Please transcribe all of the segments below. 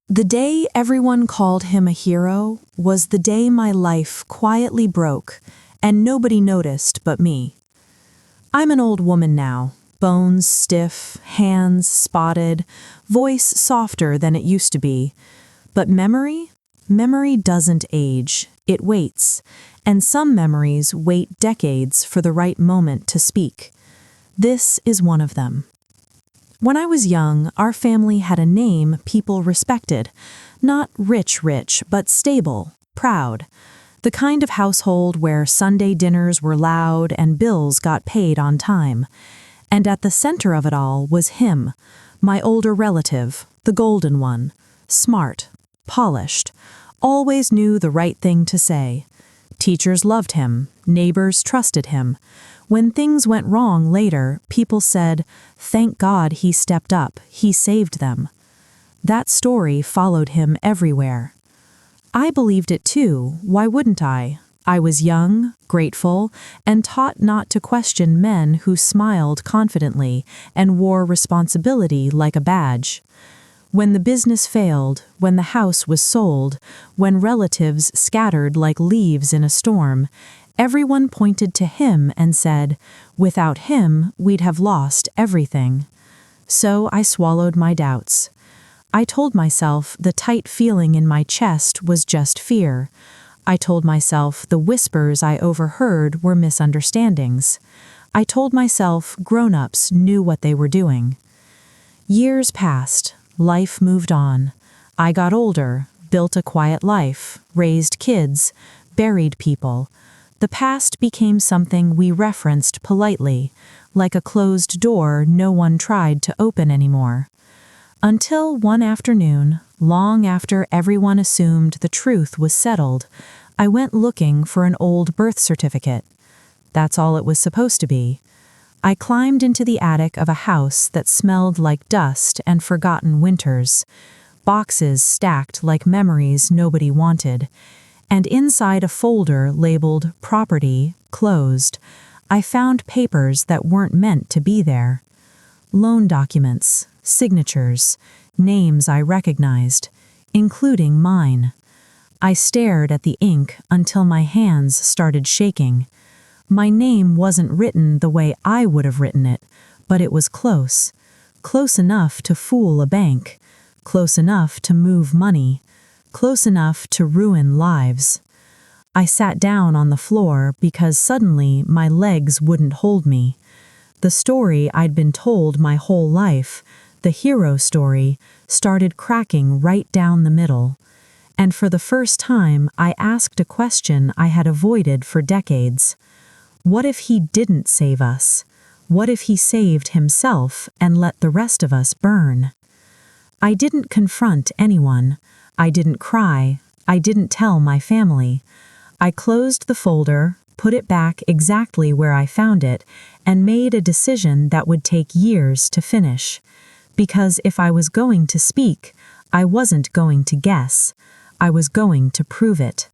The day everyone called him a hero was the day my life quietly broke, and nobody noticed but me. I'm an old woman now, bones stiff, hands spotted, voice softer than it used to be. But memory doesn't age, it waits, and some memories wait decades for the right moment to speak. This is one of them. When I was young, our family had a name people respected. Not rich, but stable, proud. The kind of household where Sunday dinners were loud and bills got paid on time. And at the center of it all was him, my older relative, the golden one. Smart, polished, always knew the right thing to say. Teachers loved him, neighbors trusted him. When things went wrong later, people said, "Thank God he stepped up, he saved them." That story followed him everywhere. I believed it too, why wouldn't I? I was young, grateful, and taught not to question men who smiled confidently and wore responsibility like a badge. When the business failed, when the house was sold, when relatives scattered like leaves in a storm, everyone pointed to him and said, "Without him, we'd have lost everything." So I swallowed my doubts. I told myself the tight feeling in my chest was just fear. I told myself the whispers I overheard were misunderstandings. I told myself grown-ups knew what they were doing. Years passed. Life moved on. I got older, built a quiet life, raised kids, buried people. The past became something we referenced politely, like a closed door no one tried to open anymore. Until one afternoon, long after everyone assumed the truth was settled, I went looking for an old birth certificate. That's all it was supposed to be. I climbed into the attic of a house that smelled like dust and forgotten winters, boxes stacked like memories nobody wanted, and inside a folder labeled "Property, Closed," I found papers that weren't meant to be there. Loan documents, signatures, names I recognized, including mine. I stared at the ink until my hands started shaking. My name wasn't written the way I would have written it, but it was close. Close enough to fool a bank. Close enough to move money. Close enough to ruin lives. I sat down on the floor because suddenly my legs wouldn't hold me. The story I'd been told my whole life, the hero story, started cracking right down the middle. And for the first time, I asked a question I had avoided for decades. What if he didn't save us? What if he saved himself and let the rest of us burn? I didn't confront anyone. I didn't cry. I didn't tell my family. I closed the folder, put it back exactly where I found it, and made a decision that would take years to finish. Because if I was going to speak, I wasn't going to guess. I was going to prove it.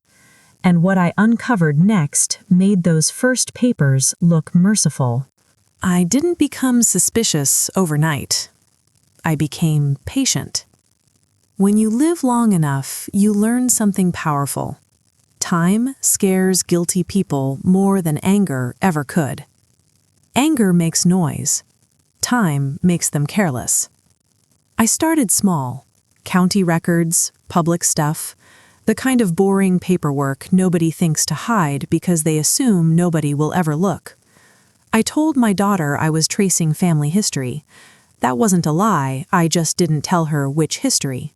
And what I uncovered next made those first papers look merciful. I didn't become suspicious overnight. I became patient. When you live long enough, you learn something powerful. Time scares guilty people more than anger ever could. Anger makes noise. Time makes them careless. I started small. County records, public stuff, the kind of boring paperwork nobody thinks to hide because they assume nobody will ever look. I told my daughter I was tracing family history. That wasn't a lie, I just didn't tell her which history.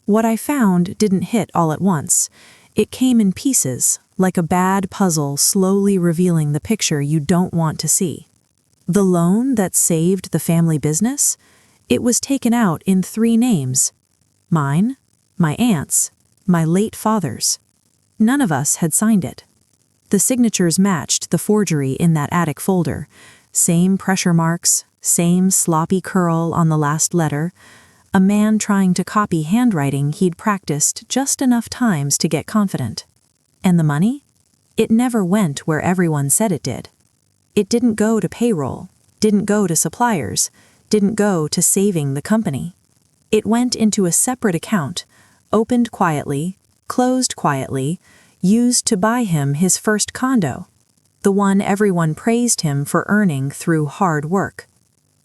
What I found didn't hit all at once. It came in pieces, like a bad puzzle slowly revealing the picture you don't want to see. The loan that saved the family business? It was taken out in 3 names. Mine, my aunt's, my late father's. None of us had signed it. The signatures matched the forgery in that attic folder. Same pressure marks, same sloppy curl on the last letter. A man trying to copy handwriting he'd practiced just enough times to get confident. And the money? It never went where everyone said it did. It didn't go to payroll, didn't go to suppliers, didn't go to saving the company. It went into a separate account, opened quietly, closed quietly, used to buy him his first condo, the one everyone praised him for earning through hard work.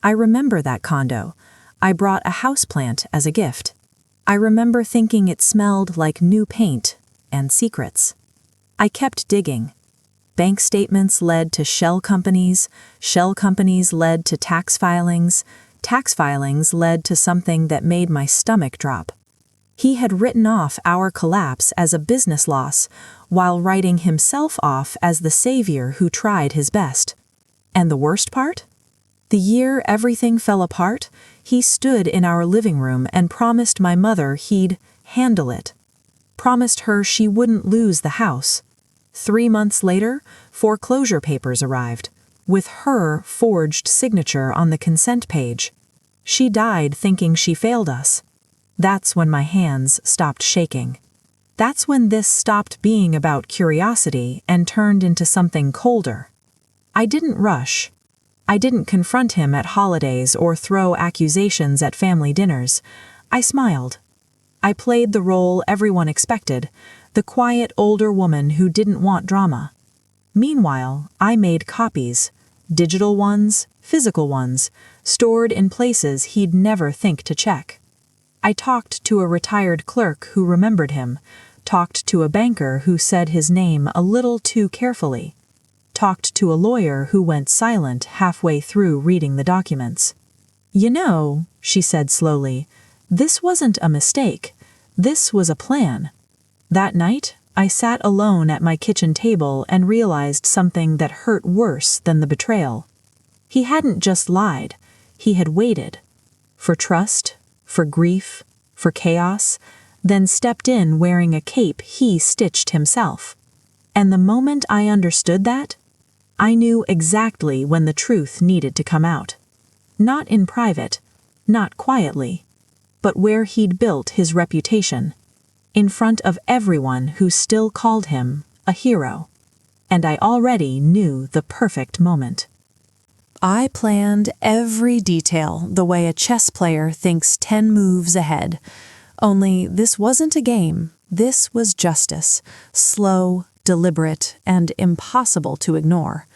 I remember that condo. I brought a houseplant as a gift. I remember thinking it smelled like new paint and secrets. I kept digging. Bank statements led to shell companies led to tax filings led to something that made my stomach drop. He had written off our collapse as a business loss, while writing himself off as the savior who tried his best. And the worst part? The year everything fell apart, he stood in our living room and promised my mother he'd handle it. Promised her she wouldn't lose the house. 3 months later, foreclosure papers arrived, with her forged signature on the consent page. She died thinking she failed us. That's when my hands stopped shaking. That's when this stopped being about curiosity and turned into something colder. I didn't rush. I didn't confront him at holidays or throw accusations at family dinners. I smiled. I played the role everyone expected, the quiet older woman who didn't want drama. Meanwhile, I made copies, digital ones, physical ones, stored in places he'd never think to check. I talked to a retired clerk who remembered him, talked to a banker who said his name a little too carefully, talked to a lawyer who went silent halfway through reading the documents. "You know," she said slowly, "this wasn't a mistake. This was a plan." That night, I sat alone at my kitchen table and realized something that hurt worse than the betrayal. He hadn't just lied. He had waited. For trust, for grief, for chaos, then stepped in wearing a cape he stitched himself. And the moment I understood that, I knew exactly when the truth needed to come out. Not in private, not quietly, but where he'd built his reputation, in front of everyone who still called him a hero. And I already knew the perfect moment. I planned every detail the way a chess player thinks 10 moves ahead. Only this wasn't a game. This was justice, slow, deliberate, and impossible to ignore.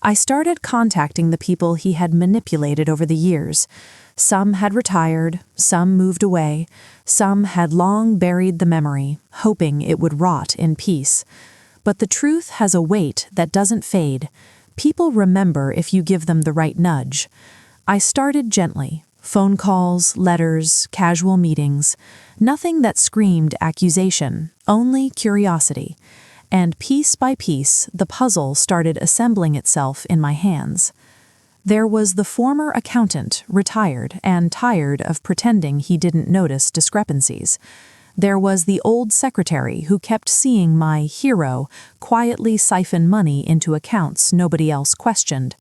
I started contacting the people he had manipulated over the years. Some had retired, some moved away, some had long buried the memory, hoping it would rot in peace. But the truth has a weight that doesn't fade. People remember if you give them the right nudge. I started gently. Phone calls, letters, casual meetings. Nothing that screamed accusation, only curiosity. And piece by piece, the puzzle started assembling itself in my hands. There was the former accountant, retired and tired of pretending he didn't notice discrepancies. There was the old secretary who kept seeing my hero quietly siphon money into accounts nobody else questioned.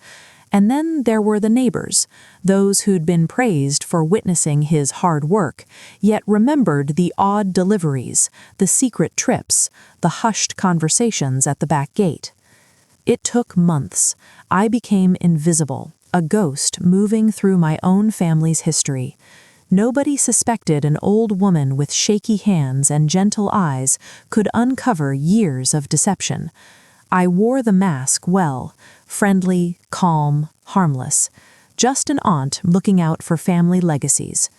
And then there were the neighbors, those who'd been praised for witnessing his hard work, yet remembered the odd deliveries, the secret trips, the hushed conversations at the back gate. It took months. I became invisible, a ghost moving through my own family's history. Nobody suspected an old woman with shaky hands and gentle eyes could uncover years of deception. I wore the mask well, friendly, calm, harmless, just an aunt looking out for family legacies.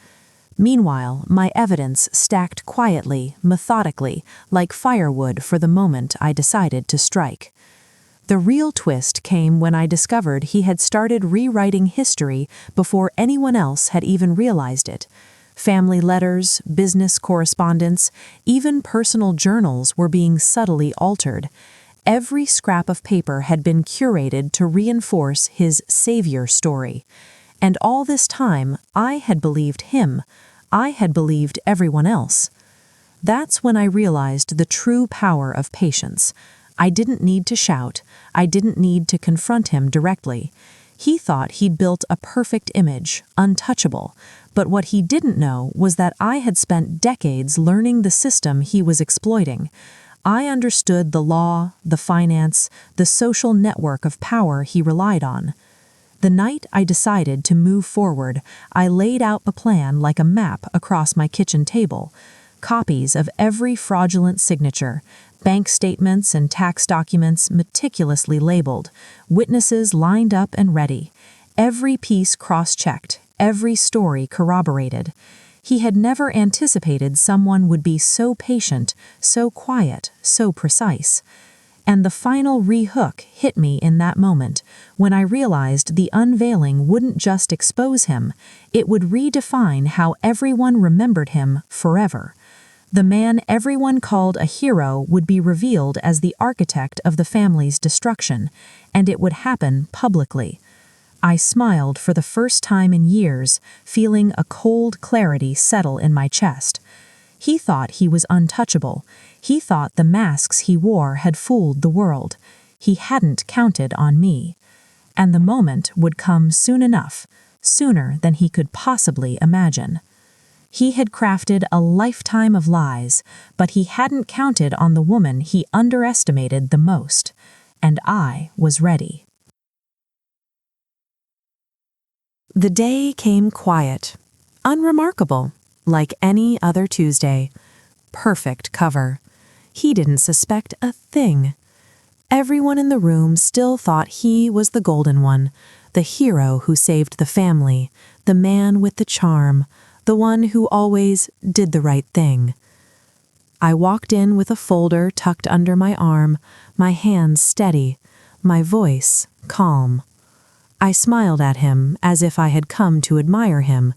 Meanwhile, my evidence stacked quietly, methodically, like firewood for the moment I decided to strike. The real twist came when I discovered he had started rewriting history before anyone else had even realized it. Family letters, business correspondence, even personal journals were being subtly altered. Every scrap of paper had been curated to reinforce his savior story. And all this time, I had believed him. I had believed everyone else. That's when I realized the true power of patience. I didn't need to shout. I didn't need to confront him directly. He thought he'd built a perfect image, untouchable. But what he didn't know was that I had spent decades learning the system he was exploiting. I understood the law, the finance, the social network of power he relied on. The night I decided to move forward, I laid out a plan like a map across my kitchen table. Copies of every fraudulent signature, bank statements and tax documents meticulously labeled, witnesses lined up and ready, every piece cross-checked, every story corroborated. He had never anticipated someone would be so patient, so quiet, so precise. And the final re-hook hit me in that moment, when I realized the unveiling wouldn't just expose him, it would redefine how everyone remembered him forever. The man everyone called a hero would be revealed as the architect of the family's destruction, and it would happen publicly. I smiled for the first time in years, feeling a cold clarity settle in my chest. He thought he was untouchable. He thought the masks he wore had fooled the world. He hadn't counted on me. And the moment would come soon enough, sooner than he could possibly imagine. He had crafted a lifetime of lies, but he hadn't counted on the woman he underestimated the most. And I was ready. The day came quiet, unremarkable, like any other Tuesday. Perfect cover. He didn't suspect a thing. Everyone in the room still thought he was the golden one, the hero who saved the family, the man with the charm, the one who always did the right thing. I walked in with a folder tucked under my arm, my hands steady, my voice calm. I smiled at him as if I had come to admire him.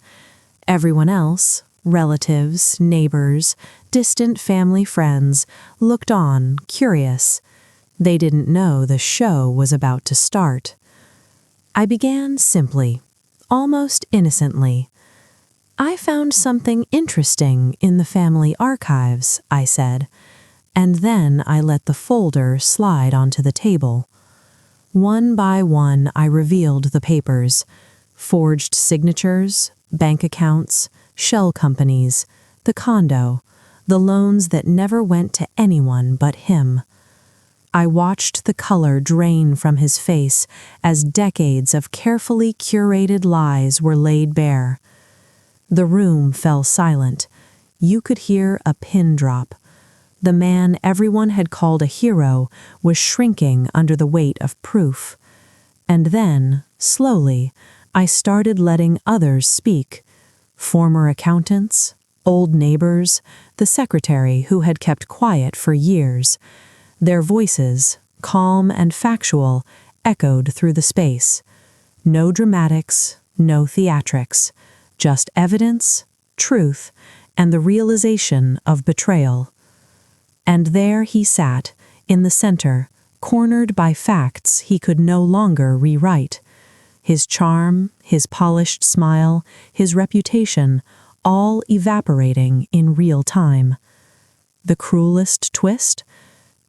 Everyone else, relatives, neighbors, distant family friends, looked on, curious. They didn't know the show was about to start. I began simply, almost innocently. I found something interesting in the family archives, I said, and then I let the folder slide onto the table. One by one, I revealed the papers, forged signatures, bank accounts, shell companies, the condo, the loans that never went to anyone but him. I watched the color drain from his face as decades of carefully curated lies were laid bare. The room fell silent. You could hear a pin drop. The man everyone had called a hero was shrinking under the weight of proof. And then, slowly, I started letting others speak. Former accountants, old neighbors, the secretary who had kept quiet for years. Their voices, calm and factual, echoed through the space. No dramatics, no theatrics, just evidence, truth, and the realization of betrayal. And there he sat, in the center, cornered by facts he could no longer rewrite. His charm, his polished smile, his reputation, all evaporating in real time. The cruelest twist?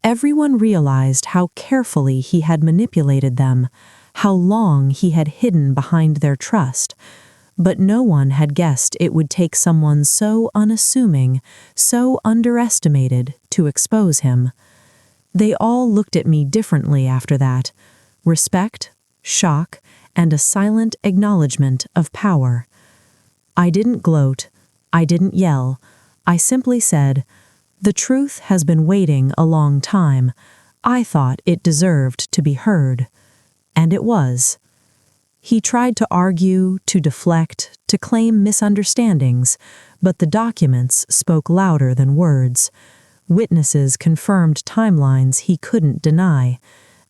Everyone realized how carefully he had manipulated them, how long he had hidden behind their trust, but no one had guessed it would take someone so unassuming, so underestimated, to expose him. They all looked at me differently after that. Respect, shock, and a silent acknowledgement of power. I didn't gloat. I didn't yell. I simply said, "The truth has been waiting a long time. I thought it deserved to be heard." And it was. He tried to argue, to deflect, to claim misunderstandings, but the documents spoke louder than words. Witnesses confirmed timelines he couldn't deny,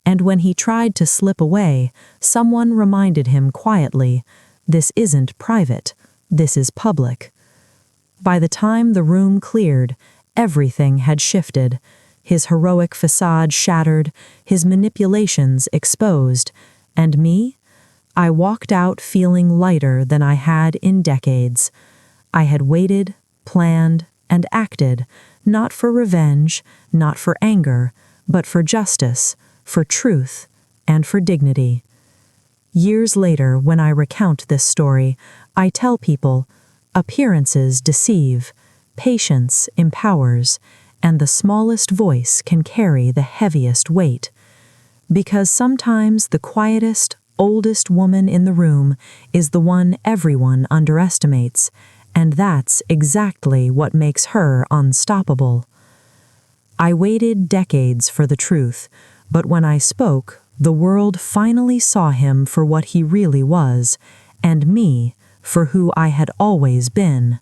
and when he tried to slip away, someone reminded him quietly, "This isn't private, this is public." By the time the room cleared, everything had shifted. His heroic facade shattered, his manipulations exposed, and me? I walked out feeling lighter than I had in decades. I had waited, planned, and acted, not for revenge, not for anger, but for justice, for truth, and for dignity. Years later, when I recount this story, I tell people, appearances deceive, patience empowers, and the smallest voice can carry the heaviest weight. Because sometimes the quietest, oldest woman in the room is the one everyone underestimates, and that's exactly what makes her unstoppable. I waited decades for the truth, but when I spoke, the world finally saw him for what he really was, and me for who I had always been.